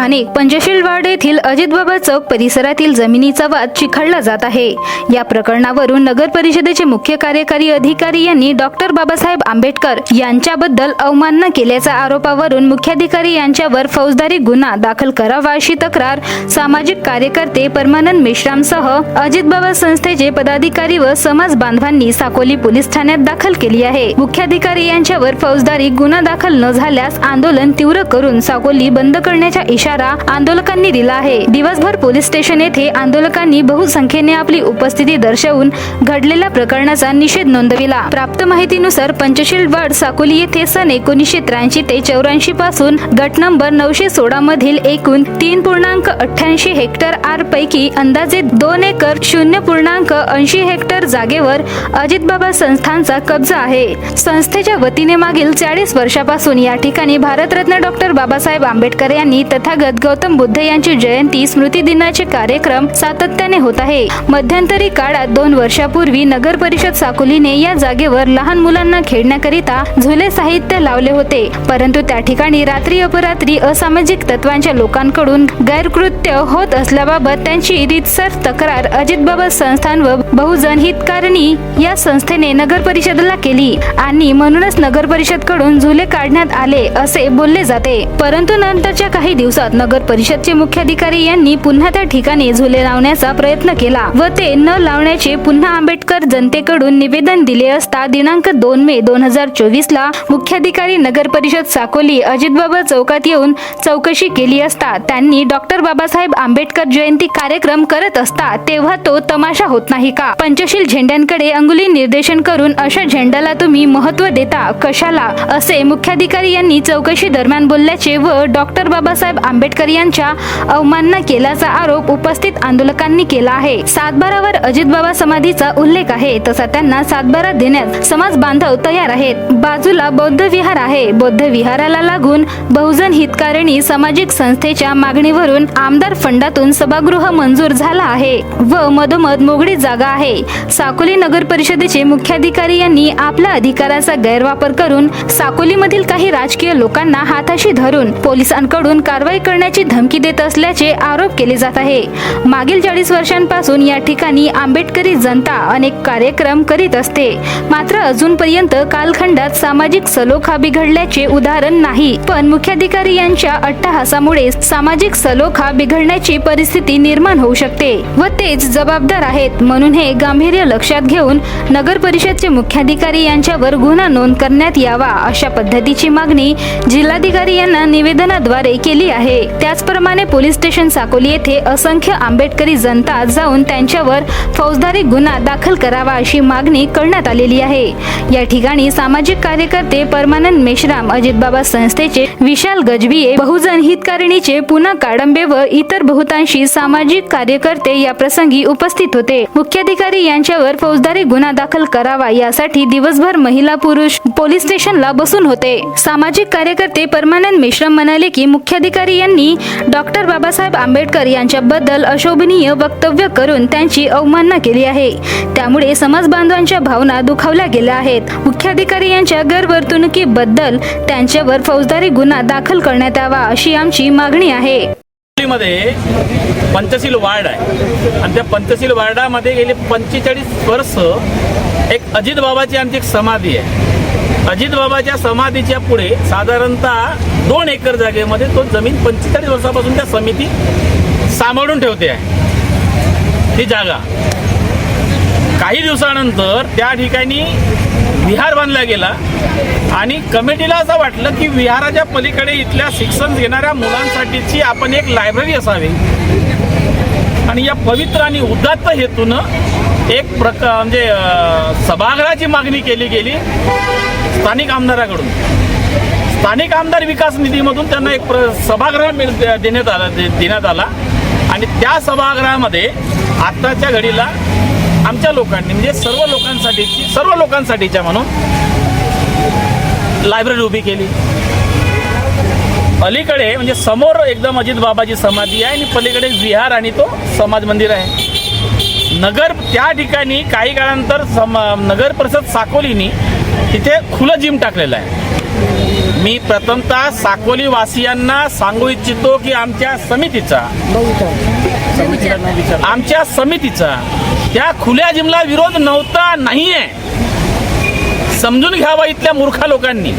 स्थानिक पंचशील वार्ड येथील अजितबाबा चौक परिसरातील जमिनीचा वाद चिखळला जात आहे। या प्रकरणावरून नगर परिषदेचे मुख्य कार्यकारी अधिकारी यांनी डॉक्टर बाबासाहेब आंबेडकर यांच्याबद्दल अवमानना केल्याच्या आरोपावरून मुख्याधिकारी यांच्यावर फौजदारी गुन्हा दाखल करावा अशी तक्रार सामाजिक कार्यकर्ते परमानंद मेश्रामसह अजितबाबा संस्थेचे पदाधिकारी व समाज बांधवांनी साकोली पोलीस ठाण्यात दाखल केली आहे। मुख्याधिकारी यांच्यावर फौजदारी गुन्हा दाखल न झाल्यास आंदोलन तीव्र करून साकोली बंद करण्याचा इशारा आंदोलकांनी दिला आहे। दिवसभर पोलीस स्टेशन येथे आंदोलकांनी बहुसंख्येने आपली उपस्थिती दर्शवून घडलेल्या प्रकरणाचा निषेध नोंदविला। प्राप्त माहितीनुसार पंचशील वार्ड साकोली येथे सन 1983 ते 84 पासून गट नंबर 916 मधील एकूण 3.88 हेक्टर आर पैकी अंदाजे 2 एकर 0.80 हेक्टर जागेवर अजितबाबा संस्थांचा कब्जा आहे। संस्थेच्या वतीने मागील 40 वर्षापासून या ठिकाणी भारतरत्न डॉक्टर बाबासाहेब आंबेडकर यांनी तथागत गौतम बुद्ध यांची जयंती स्मृती दिनाचे कार्यक्रम सातत्याने होत आहे। मध्यंतरी काळात 2 वर्षापूर्वी नगर परिषद साकोलीने या जागेवर लहान मुलांना खेळण्याकरिता झुले साहित्य लावले होते, परंतु त्या ठिकाणी रात्री अपरात्री असामाजिक तत्वांच्या लोकांकडून गैरकृत्य होत असल्याबाबत त्यांची रीतसर तक्रार अजितबाबा संस्थान व बहुजन हितकारणी या संस्थेने नगर परिषदेला केली आणि म्हणूनच नगर परिषद कडून झुले काढण्यात आले असे बोलले जाते। परंतु नंतरच्या काही दिवसात नगर परिषदचे मुख्याधिकारी यांनी पुन्हा त्या ठिकाणी झुले लावण्याचा प्रयत्न केला व ते न लावण्याचे पुन्हा आंबेडकर जनतेकडून निवेदन दिले असता दिनांक 2 मे 2024 ला मुख्याधिकारी नगर परिषद साकोली अजितबाबा चौकात येऊन चौकशी केली असता त्यांनी डॉक्टर बाबासाहेब आंबेडकर जयंती कार्यक्रम करत असता तेव्हा तो तमाशा होत नाही का? पंचशील झेंड्यांकडे अंगुली निर्देशन करून अशा झेंड्याला तुम्ही महत्त्व देता कशाला असे मुख्याधिकारी यांनी चौकशी दरम्यान बोलल्याचे व डॉक्टर बाबासाहेब आंबेडकर यांच्या अवमानना केल्याचा आरोप उपस्थित आंदोलकांनी केला आहे। 7/12 वर अजितबाबा समाधीचा उल्लेख आहे, तसा त्यांना 7/12 देण्यात समाज बांधव तयार आहेत। बाजूला बौद्ध विहार आहे। बौद्ध विहाराला लागून बहुजन हितकारणी सामाजिक संस्थेच्या मागणीवरून आमदार फंडातून सभागृह मंजूर झाला आहे व मधोमध मोकळी जागा आहे। साकोली नगर परिषदेचे मुख्याधिकारी यांनी आपल्या अधिकाराचा गैरवापर करून साकोलीमधील काही राजकीय लोकांना हाताशी धरून पोलिसांकडून कारवाई करण्याची धमकी देत असल्याचे आरोप केले जात आहे। मागील 40 वर्षांपासून या ठिकाणी आंबेडकरी जनता अनेक कार्यक्रम करीत असते, मात्र अजूनपर्यंत कालखंडात सामाजिक सलोखा बिघडल्याचे उदाहरण नाही। पण मुख्याधिकारी यांच्या अट्टहासामुळे सामाजिक सलोखा बिघडण्याची परिस्थिती निर्माण होऊ शकते व तेच जबाबदार आहेत। म्हणून हे गांभीर्य लक्षात घेऊन नगर परिषदचे मुख्याधिकारी यांच्यावर गुन्हा नोंद करण्यात यावा अशा पद्धतीची मागणी जिल्हाधिकारी यांना निवेदनाद्वारे केली आहे। त्याचप्रमाणे पोलीस स्टेशन साकोली येथे असंख्य आंबेडकरी जनता जाऊन त्यांच्यावर फौजदारी गुन्हा दाखल करावा अशी मागणी करण्यात आलेली आहे। या ठिकाणी सामाजिक कार्यकर्ते परमानंद मेश्राम, अजितबाबा संस्थेचे विशाल गजबिये, बहुजन हितकारणीचे पुन्हा काडंबे व इतर बहुतांशी सामाजिक कार्यकर्ते या प्रसंगी उपस्थित होते। मुख्याधिकारी यांच्यावर फौजदारी गुन्हा दाखल करावा यासाठी दिवसभर महिला पुरुष पोलीस स्टेशनला बसून होते। सामाजिक कार्यकर्ते परमानंद मेश्राम म्हणाले की मुख्याधिकारी यांनी डॉक्टर बाबासाहेब आंबेडकर यांच्याबद्दल अशोभनीय वक्तव्य करून त्यांची अवमानना केली आहे, त्यामुळे समाज बांधवांच्या भावना दुखावल्या गेल्या आहेत। मुख्याधिकारी यांच्या गैरवर्तणुकीबद्दल त्यांच्यावर फौजदारी गुन्हा दाखल करण्यात यावा अशी आमची मागणी आहे। मध्ये पंचशील वार्ड आहे आणि त्या पंचशील वार्डामध्ये गेले 45 वर्ष एक अजित बाबाची आमची एक समाधी आहे। अजित बाबाच्या समाधीच्या पुढे साधारणतः 2 एकर जागेमध्ये तो जमीन 45 वर्षापासून त्या समिती सांभाळून ठेवते आहे ती जागा। काही दिवसानंतर त्या ठिकाणी विहार बांधला गेला आणि कमिटीला असं वाटलं की विहाराच्या पलीकडे इथल्या शिक्षण घेणाऱ्या मुलांसाठीची आपण एक लायब्ररी असावी आणि या पवित्र आणि उदात्त हेतूनं एक म्हणजे सभागृहाची मागणी केली गेली स्थानिक आमदाराकडून। स्थानिक आमदार विकास निधीमधून त्यांना एक सभागृह देण्यात आला आणि त्या सभागृहामध्ये आताच्या घडीला आमच्या लोकांनी म्हणजे सर्व लोकांसाठीच्या म्हणून लायब्ररी उभी केली। अलीकडे म्हणजे समोर एकदम अजित बाबाची समाधी आहे आणि पलीकडे विहार आणि तो समाज मंदिर आहे। त्या ठिकाणी काही काळानंतर नगर परिषद साकोलीनी तिथे खुलं जिम टाकलेलं आहे। मी प्रथमतः साकोली वासियांना सांगू इच्छितो की आमच्या समितीचा त्या खुल्या जिमला विरोध नव्हता, नाहीये. समजून घ्यावा इथल्या मूर्ख लोकांनी.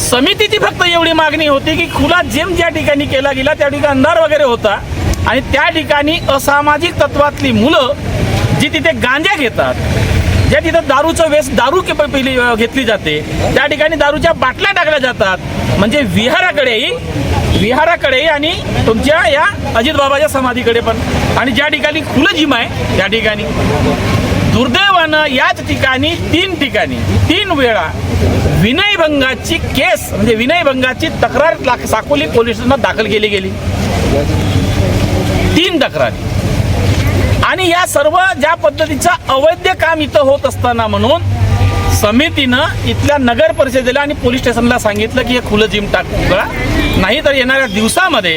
समितीची फक्त एवढी मागणी होती की खुला जिम ज्या ठिकाणी केला गेला त्या ठिकाणी अंधार वगैरे होता आणि त्या ठिकाणी असामाजिक तत्वातली मुलं जी तिथे गांजा घेतात, ज्या तिथं दारू पहिली घेतली जाते, त्या ठिकाणी दारूच्या बाटल्या टाकल्या जातात, म्हणजे विहाराकडेही आणि तुमच्या या अजित बाबाच्या समाधीकडे पण, आणि ज्या ठिकाणी खुलं जिम आहे त्या ठिकाणी दुर्दैवानं याच ठिकाणी तीन वेळा विनयभंगाची केस म्हणजे विनयभंगाची तक्रार साकोली पोलीस स्टेशनात दाखल केली गेली. 3 तक्रारी. आणि या सर्व ज्या पद्धतीचा अवैध काम इथं होत असताना म्हणून समितीनं इथल्या नगर परिषदेला आणि पोलीस स्टेशनला सांगितलं की हे खुलं जिम टाका, नाही तर येणाऱ्या दिवसामध्ये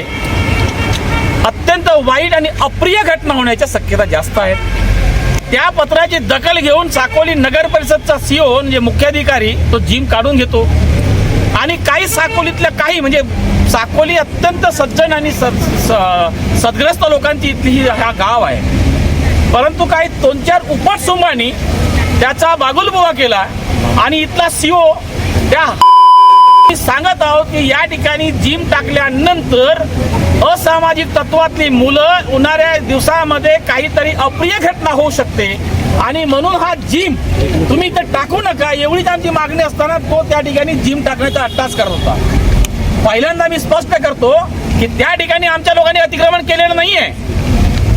अत्यंत वाईट आणि अप्रिय घटना होण्याच्या शक्यता जास्त आहेत. त्या पत्राची दखल घेऊन साकोली नगर परिषदचा CEO म्हणजे मुख्याधिकारी तो जिम काढून घेतो आणि काही साकोलीतल्या काही म्हणजे साकोली अत्यंत सज्जन आणि सद्ग्रस्त लोकांची इथली हा गाव आहे, परंतु काही 2-4 उपटसुंबांनी त्याचा बागुलबुवा केला आणि इथला CEO त्या सांगत आहोत की या ठिकाणी जिम टाकल्यानंतर असामाजिक तत्वातली मुलं येणाऱ्या दिवसामध्ये काहीतरी अप्रिय घटना होऊ शकते आणि म्हणून हा जिम तुम्ही इथं टाकू नका एवढीच आमची मागणी असताना तो त्या ठिकाणी जिम टाकण्याचा अट्टास करत होता. पहिल्यांदा मी स्पष्ट करतो की त्या ठिकाणी आमच्या लोकांनी अतिक्रमण केलेलं नाहीये.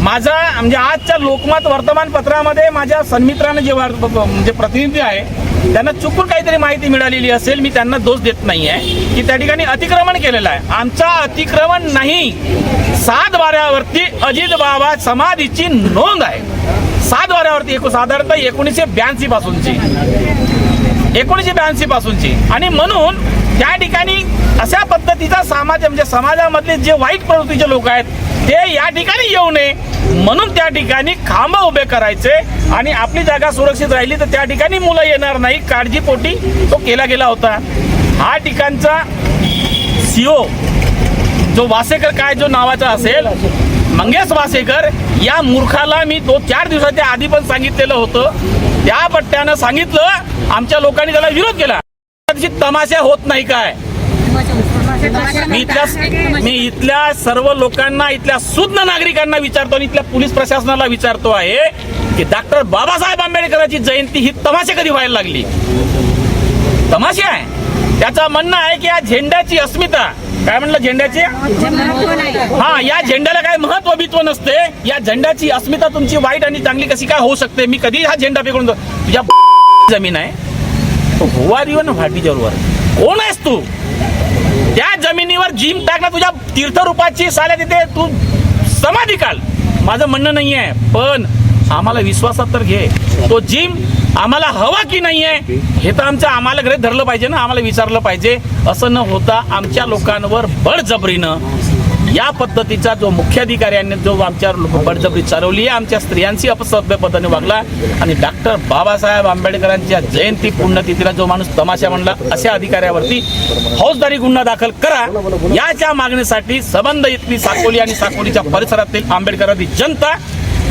माझा म्हणजे आजच्या लोकमत वर्तमानपत्रामध्ये माझ्या सन्मित्राने जे म्हणजे प्रतिनिधी आहे त्यांना चुकून काहीतरी माहिती मिळालेली असेल, मी त्यांना दोष देत नाही आहे की त्या ठिकाणी अतिक्रमण केलेलं आहे. आमचा अतिक्रमण नाही. 7/12वरती अजित बाबा समाधीची नोंद आहे. 7/12वरती साधारणतः 1982 पासूनची आणि म्हणून त्या ठिकाणी अशा पद्धतीचा म्हणजे समाजामधले जे वाईट प्रवृत्तीचे लोक आहेत ते या ठिकाणी येऊ नये म्हणून त्या ठिकाणी खांब उभे करायचे आणि आपली जागा सुरक्षित राहिली तर त्या ठिकाणी मुलं येणार नाही काळजीपोटी तो केला गेला होता. हा ठिकाणचा CEO जो वासेकर काय जो नावाचा असेल मंगेश वासेकर या मूर्खाला मी 2-4 दिवसाच्या आधी पण सांगितलेलं होतं. त्या पट्ट्यानं सांगितलं आमच्या लोकांनी त्याला विरोध केला. तमाशा होत नाही काय. मी इथल्या सर्व लोकांना इथल्या सुज्ञ नागरिकांना विचारतो आणि इथल्या पोलीस प्रशासनाला विचारतो आहे की डॉक्टर बाबासाहेब आंबेडकरांची जयंती ही तमाशा कधी व्हायला लागली. तमाशा आहे. त्याचं म्हणणं आहे की या झेंड्याची अस्मिता काय म्हणलं झेंड्याची या झेंड्याला काय महत्व बित्व नसते. या झेंड्याची अस्मिता तुमची वाईट आणि चांगली कशी काय होऊ शकते. मी कधी हा झेंडा फेकून तुझ्या जमीन आहे भाटीच्यावर कोण आहेस तू. त्या जमिनीवर जिम टाकणं तुझ्या तीर्थरूपाची साल्या तिथे तू समाधी काढ. माझं म्हणणं नाही आहे पण आम्हाला विश्वासात तर घे. तो जिम आम्हाला हवा की नाही आहे हे तर आम्हाला घरी धरलं पाहिजे ना. आम्हाला विचारलं पाहिजे. असं न होता आमच्या लोकांवर बळजबरीनं या पद्धतीचा जो मुख्याधिकाऱ्यांनी जो आमच्यावर बळजबरी चालवली आहे, आमच्या स्त्रियांशी अपसभ्य पद्धतीने वागला आणि डॉक्टर बाबासाहेब आंबेडकरांच्या जयंती पुण्यतिथीला जो माणूस तमाशा म्हणला अशा अधिकाऱ्यावरती फौजदारी गुन्हा दाखल करा. याच्या मागणीसाठी संबंध इथली साकोली आणि साकोलीच्या परिसरातील आंबेडकरांची जनता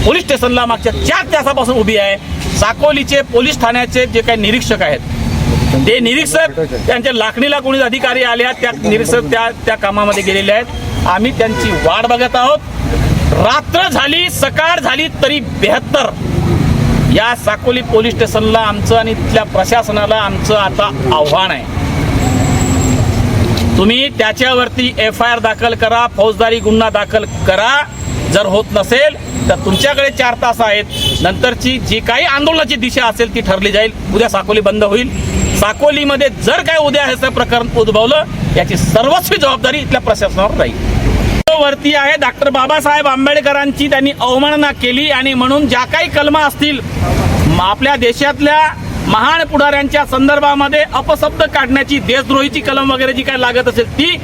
पोलीस स्टेशनला मागच्या 4 तासापासून उभी आहे. साकोलीचे पोलीस ठाण्याचे जे काही निरीक्षक आहेत ते निरीक्षक त्यांच्या लाखणीला कोणी अधिकारी आले आहेत त्या निरीक्षक त्या कामामध्ये गेलेले आहेत. आम्ही त्यांची वाट बघत आहोत. रात्र झाली सकाळ झाली तरी 72 या साकोली पोलीस स्टेशनला आमचं आणि तिथल्या प्रशासनाला आमचं आता आव्हान आहे. तुम्ही त्याच्यावरती FIR दाखल करा, फौजदारी गुन्हा दाखल करा. जर होत नसेल तर तुमच्याकडे 4 तास आहेत. नंतरची जी काही आंदोलनाची दिशा असेल ती ठरली जाईल. उद्या साकोली बंद होईल. साकोलीमध्ये जर काय उद्या हे प्रकरण उद्भवलं याची सर्वस्वी जबाबदारी इथल्या प्रशासनावर राहील. वरती आहे डॉक्टर बाबासाहेब आंबेडकरांची त्यांनी अवमानना केली आणि म्हणून ज्या काही कलमा असतील आपल्या देशातल्या महान पुढाऱ्यांच्या संदर्भामध्ये अपशब्द काढण्याची देशद्रोहीची कलम वगैरे जी काय लागत असेल ती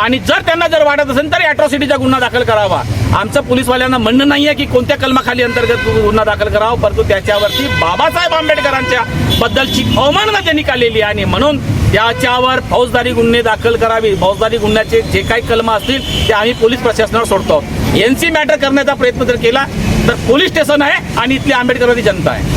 आणि जर त्यांना जर वाटत असेल तर अॅट्रॉसिटीचा गुन्हा दाखल करावा. आमचं पोलीसवाल्यांना म्हणणं नाही आहे की कोणत्या कलमाखाली अंतर्गत गुन्हा दाखल करावा, परंतु त्याच्यावरती बाबासाहेब आंबेडकरांच्या बद्दलची अवमानना त्यांनी केलेली आहे आणि म्हणून त्याच्यावर फौजदारी गुन्हे दाखल करावे. फौजदारी गुन्ह्याचे जे काही कलम असतील ते आम्ही पोलीस प्रशासनावर सोडतो. एनसी मॅटर करण्याचा प्रयत्न जर केला तर पोलीस स्टेशन आहे आणि इथली आंबेडकरवादी जनता आहे.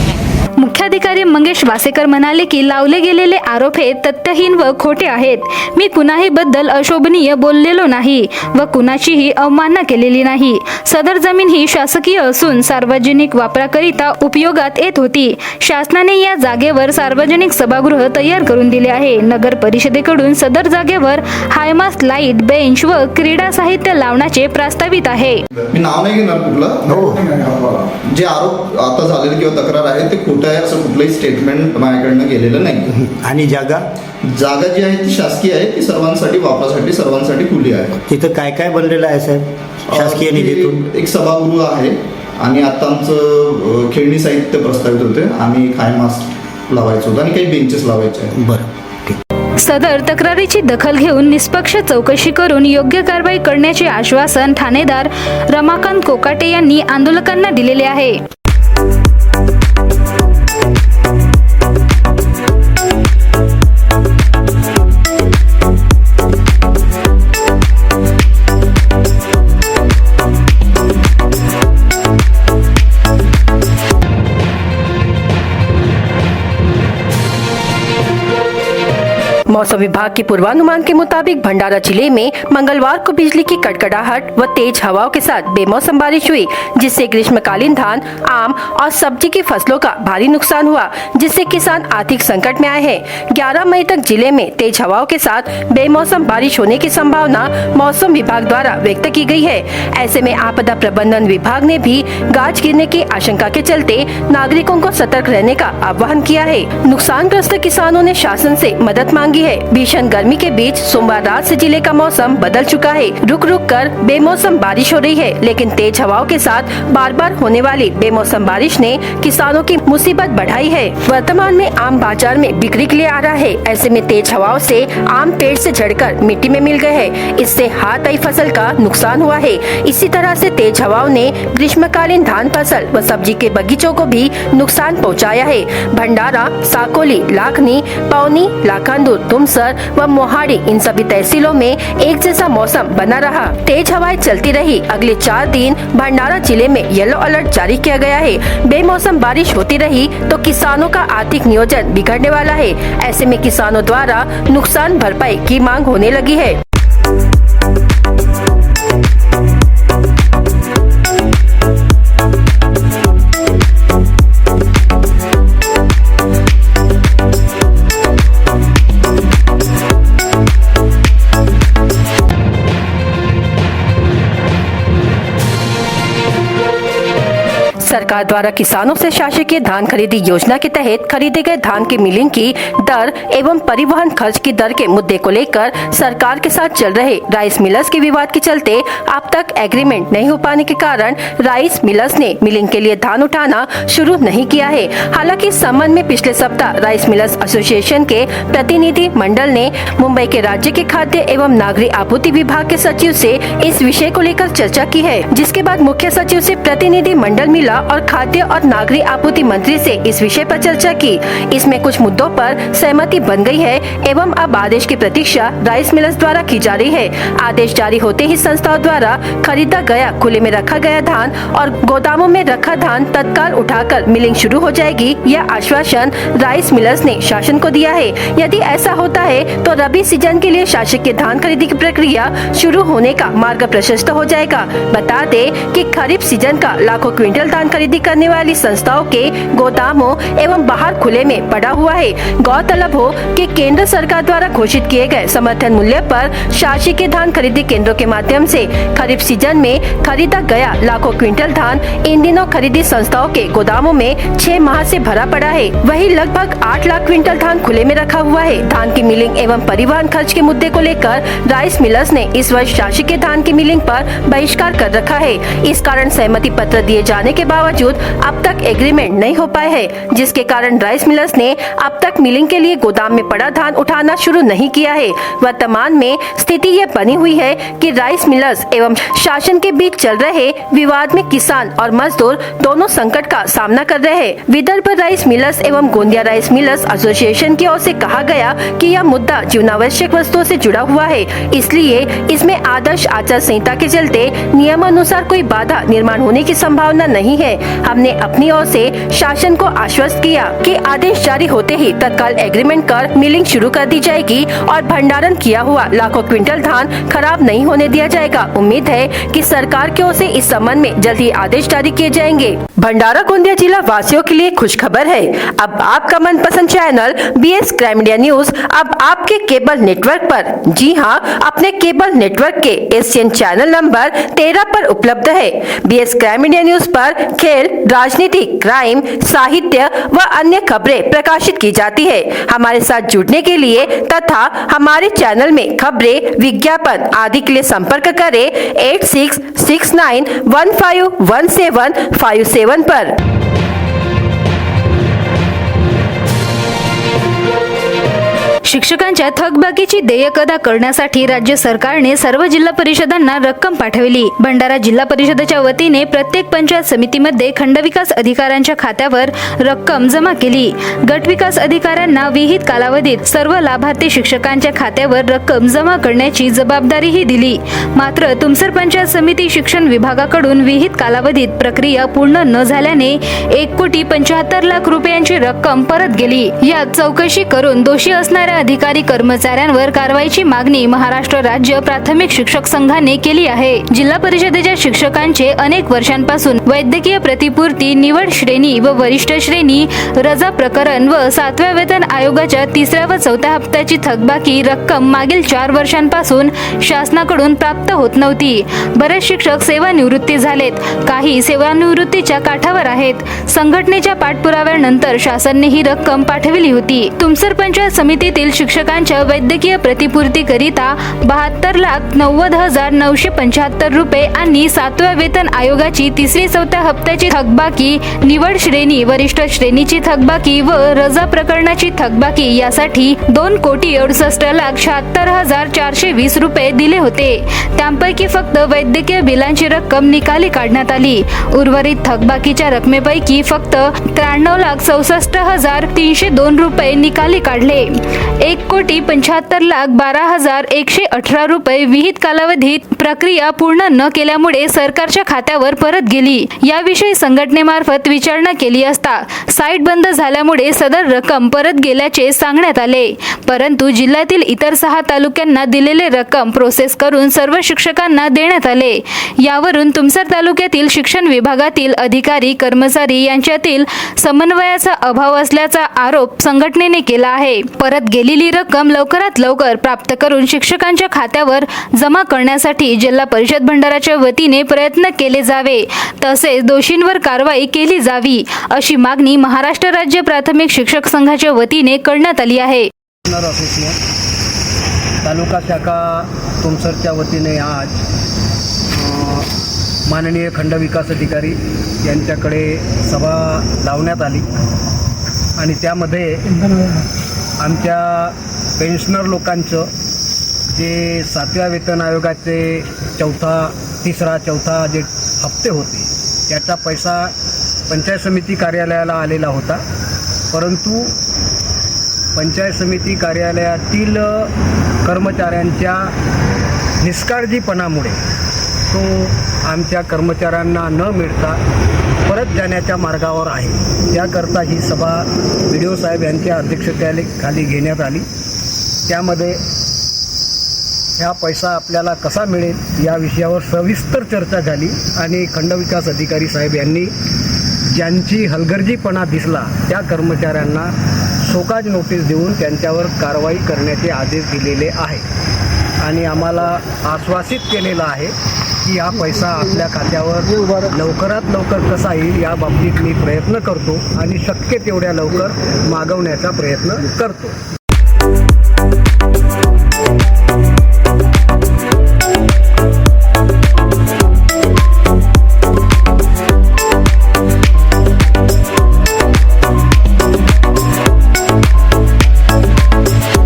मुख्याधिकारी मंगेश वासेकर म्हणाले की लावले गेलेले आरोप हे तथ्यहीन व खोटे आहेत. मी कुणाही बद्दल अशोभनीय बोललेलो नाही व कुणाचीही अवमानना केलेली नाही. सदर जमीन ही शासकीय असून सार्वजनिक वापराकरिता उपयोगात येत होती. शासनाने या जागेवर सार्वजनिक सभागृह तयार करून दिले आहे. नगर परिषदेकडून सदर जागेवर हायमास्ट लाईट बेंच व क्रीडा साहित्य लावण्याचे प्रस्तावित आहे. मी नाव नाही घेणार कुठलं. जे आरोप आता झालेले किंवा तक्रार आहे ते खोटं आहे असं कुठलंही स्टेटमेंट माझ्याकडनं गेलेलं नाही. आणि जागा जी आहे ती शासकीय आहे. ती सर्वांसाठी वापरासाठी सर्वांसाठी खुली आहे. तिथं काय काय बनलेलं आहे साहेब शासकीय निधीतून? एक सभागृह आहे आणि आता आमचं खेळणी साहित्य प्रस्तावित होते. आम्ही खाय मास्क लावायचं होतं आणि काही बेंचेस लावायचे आहे. बरं. सदर तक्रारीची दखल घेऊन निष्पक्ष चौकशी करून योग्य कारवाई करण्याचे आश्वासन ठाणेदार रमाकांत कोकाटे यांनी आंदोलकांना दिलेले आहे. मौसम विभाग के पूर्वानुमान के मुताबिक भंडारा जिले में मंगलवार को बिजली की कड़कड़ाहट व तेज हवाओं के साथ बेमौसम बारिश हुई, जिससे ग्रीष्मकालीन धान, आम और सब्जी की फसलों का भारी नुकसान हुआ, जिससे किसान आर्थिक संकट में आए हैं। 11 मई तक जिले में तेज हवाओं के साथ बेमौसम बारिश होने की संभावना मौसम विभाग द्वारा व्यक्त की गई है। ऐसे में आपदा प्रबंधन विभाग ने भी गाज गिरने की आशंका के चलते नागरिकों को सतर्क रहने का आह्वान किया है। नुकसानग्रस्त किसानों ने शासन से मदद मांगी है। भीषण गर्मी के बीच सोमवार रात से जिले का मौसम बदल चुका है। रुक रुक कर बेमौसम बारिश हो रही है, लेकिन तेज हवाओं के साथ बार बार होने वाली बेमौसम बारिश ने किसानों की मुसीबत बढ़ाई है। वर्तमान में आम बाजार में बिक्री के लिए आ रहा है। ऐसे में तेज हवाओं से आम पेड़ से झड़कर मिट्टी में मिल गए हैं। इससे हाथ आई फसल का नुकसान हुआ है। इसी तरह से तेज हवाओं ने ग्रीष्मकालीन धान फसल व सब्जी के बगीचों को भी नुकसान पहुंचाया है। भंडारा, साकोली, लाखनी, पौनी, लाखांदूर, तुमसर व मोहाड़ी इन सभी तहसीलों में एक जैसा मौसम बना रहा। तेज हवाएं चलती रही। अगले 4 दिन भंडारा जिले में येलो अलर्ट जारी किया गया है। बेमौसम बारिश होती रही तो किसानों का आर्थिक नियोजन बिगड़ने वाला है। ऐसे में किसानों द्वारा नुकसान भरपाई की मांग होने लगी है। सरकार द्वारा किसानों से शासकीय धान खरीदी योजना के तहत खरीदे गए धान की मिलिंग की दर एवं परिवहन खर्च की दर के मुद्दे को लेकर सरकार के साथ चल रहे राइस मिलर्स के विवाद के चलते अब तक एग्रीमेंट नहीं हो पाने के कारण राइस मिलर्स ने मिलिंग के लिए धान उठाना शुरू नहीं किया है। हालांकि इस संबंध में पिछले सप्ताह राइस मिलर्स एसोसिएशन के प्रतिनिधि मंडल ने मुंबई के राज्य के खाद्य एवं नागरिक आपूर्ति विभाग के सचिव से इस विषय को लेकर चर्चा की है, जिसके बाद मुख्य सचिव से प्रतिनिधि मंडल मिला और खाद्य और नागरिक आपूर्ति मंत्री से इस विषय पर चर्चा की। इसमें कुछ मुद्दों पर सहमति बन गई है एवं अब आदेश की प्रतीक्षा राइस मिलर्स द्वारा की जा रही है। आदेश जारी होते ही संस्थाओं द्वारा खरीदा गया, खुले में रखा गया धान और गोदामों में रखा धान तत्काल उठाकर मिलिंग शुरू हो जाएगी। यह आश्वासन राइस मिलर्स ने शासन को दिया है। यदि ऐसा होता है तो रबी सीजन के लिए शासकीय धान खरीदी की प्रक्रिया शुरू होने का मार्ग प्रशस्त हो जाएगा। बता दें कि खरीफ सीजन का लाखों क्विंटल धान खरीदी करने वाली संस्थाओं के गोदामों एवं बाहर खुले में पड़ा हुआ है। गौरतलब हो कि केंद्र सरकार द्वारा घोषित किए गए समर्थन मूल्य पर शासकीय धान खरीदी केंद्रों के माध्यम से खरीफ सीजन में खरीदा गया लाखों क्विंटल धान इन दिनों खरीदी संस्थाओं के गोदामों में 6 माह से भरा पड़ा है। वही लगभग 8 लाख क्विंटल धान खुले में रखा हुआ है। धान की मिलिंग एवं परिवहन खर्च के मुद्दे को लेकर राइस मिलर्स ने इस वर्ष शासकीय धान की मिलिंग पर बहिष्कार कर रखा है। इस कारण सहमति पत्र दिए जाने के बावजूद बावजूद अब तक एग्रीमेंट नहीं हो पाए हैं, जिसके कारण राइस मिलर्स ने अब तक मिलिंग के लिए गोदाम में पड़ा धान उठाना शुरू नहीं किया है। वर्तमान में स्थिति ये बनी हुई है कि राइस मिलर्स एवं शासन के बीच चल रहे विवाद में किसान और मजदूर दोनों संकट का सामना कर रहे हैं। विदर्भ राइस मिलर्स एवं गोंदिया राइस मिलर्स एसोसिएशन की ओर से कहा गया कि यह मुद्दा जीवनावश्यक वस्तुओं से जुड़ा हुआ है, इसलिए इसमें आदर्श आचार संहिता के चलते नियमानुसार कोई बाधा निर्माण होने की संभावना नहीं है। हमने अपनी ओर से शासन को आश्वस्त किया कि आदेश जारी होते ही तत्काल एग्रीमेंट कर मिलिंग शुरू कर दी जाएगी और भंडारण किया हुआ लाखों क्विंटल धान खराब नहीं होने दिया जाएगा। उम्मीद है कि सरकार की ओर से इस संबंध में जल्द ही आदेश जारी किए जाएंगे। भंडारा गोंदिया जिला वासियों के लिए खुश खबर है। अब आपका मनपसंद channel BS crime media news अब आपके केबल नेटवर्क पर, जी हां, अपने केबल नेटवर्क के एशियन चैनल नंबर 13 पर उपलब्ध है। BS क्राइम मीडिया न्यूज पर खेल, राजनीति, क्राइम, साहित्य व अन्य खबरें प्रकाशित की जाती है। हमारे साथ जुड़ने के लिए तथा हमारे चैनल में खबरें, विज्ञापन आदि के लिए संपर्क करें 8669151757 पर। शिक्षकांच्या थकबाकीची देयक अदा करण्यासाठी राज्य सरकारने सर्व जिल्हा परिषदांना रक्कम पाठवली। भंडारा जिल्हा परिषदेच्या वतीने प्रत्येक पंचायत समितीमध्ये खंडविकास अधिकाऱ्यांच्या खात्यावर रक्कम जमा केली। गट विकास अधिकाऱ्यांना विहित कालावधीत सर्व लाभार्थी शिक्षकांच्या खात्यावर रक्कम जमा करण्याची जबाबदारीही दिली। मात्र तुमसर पंचायत समिती शिक्षण विभागाकडून विहित कालावधीत प्रक्रिया पूर्ण न झाल्याने 1,75,00,000 रुपयांची रक्कम परत गेली। यात चौकशी करून दोषी असणाऱ्या अधिकारी कर्मचाऱ्यांवर कारवाईची मागणी महाराष्ट्र राज्य प्राथमिक शिक्षक संघाने केली आहे। जिल्हा परिषदेच्या शिक्षकांचे अनेक वर्षांपासून वैद्यकीय प्रतिपूर्ती, निवड श्रेणी व वरिष्ठ श्रेणी, रजा प्रकरण व 7व्या वेतन आयोगाच्या 3ऱ्या व 4थ्या हप्त्याची थकबाकी रक्कम मागील 4 वर्षांपासून शासनाकडून प्राप्त होत नव्हती। बरेच शिक्षक सेवानिवृत्ती झालेत, काही सेवानिवृत्तीच्या काठावर आहेत। संघटनेच्या पाठपुराव्यानंतर शासनाने ही रक्कम पाठविली होती। तुमसर पंचायत समितीतील शिक्षकांच्या वैद्यकीय प्रतिपूर्तीकरिता 72,90,975 रुपये आणि 7व्या वेतन आयोगाची 3री 4थ्या हप्त्याची थकबाकी, निवड श्रेणी, वरिष्ठ श्रेणीची थकबाकी व रजा प्रकरणाची थकबाकी यासाठी 2,68,76,420 रुपये दिले होते। त्यापैकी फक्त वैद्यकीय बिलांची रक्कम निकाली काढण्यात आली। उर्वरित थकबाकीच्या रकमेपैकी फक्त 93,64,302 रुपये निकाली काढले। 1,75,12,118 रुपये विहित कालावधीत प्रक्रिया पूर्ण न केल्यामुळे सरकारच्या खात्यावर परत गेली। याविषयी संघटनेमार्फत विचारणा केली असता साईट बंद झाल्यामुळे सदर रक्कम परत गेल्याचे सांगण्यात आले। परंतु जिल्ह्यातील इतर 6 तालुक्यांना दिलेले रक्कम प्रोसेस करून सर्व शिक्षकांना देण्यात आले। यावरून तुमसर तालुक्यातील शिक्षण विभागातील अधिकारी कर्मचारी यांच्यातील समन्वयाचा अभाव असल्याचा आरोप संघटनेने केला आहे। परत गेलेली रक्कम लवकरात लवकर प्राप्त करून शिक्षकांच्या खात्यावर जमा करण्यासाठी जिल्हा परिषद भंडाराच्या वतीने प्रयत्न केले जावे, तसेच दोषींवर कारवाई केली जावी, अशी मागणी महाराष्ट्र राज्य प्राथमिक शिक्षक संघाच्या वतीने करण्यात आली आहे। तालुका शाखा तुमसरच्या वतीने आज माननीय खंड विकास अधिकारी यांच्याकडे सभा लावण्यात आली आणि त्यामध्ये आमच्या पेन्शनर लोकांचं जे 7व्या वेतन आयोगाचे 3रा 4था जे हप्ते होते त्याचा पैसा पंचायत समिती कार्यालयाला आलेला होता, परंतु पंचायत समिती कार्यालयातील कर्मचाऱ्यांच्या निष्काळजीपणामुळे तो आमच्या कर्मचाऱ्यांना न मिळता परत जाण्याच्या मार्गावर आहे। त्याकरता ही सभा BDO साहेब यांच्या अध्यक्षतेखाली घेण्यात आली। त्यामध्ये हा पैसा आपल्याला कसा मिळेल या विषयावर सविस्तर चर्चा झाली आणि खंडविकास अधिकारी साहेब यांनी ज्यांची हलगर्जीपणा दिसला त्या कर्मचाऱ्यांना शोकाज नोटीस देऊन त्यांच्यावर कारवाई करण्याचे आदेश दिलेले आहेत आणि आम्हाला आश्वासित केलेलं आहे की हा पैसा आपल्या खात्यावर लवकरात लवकर कसा येईल या बाबतीत मी प्रयत्न करतो आणि शक्य तेवढ्या लवकर मागवण्याचा प्रयत्न करतो।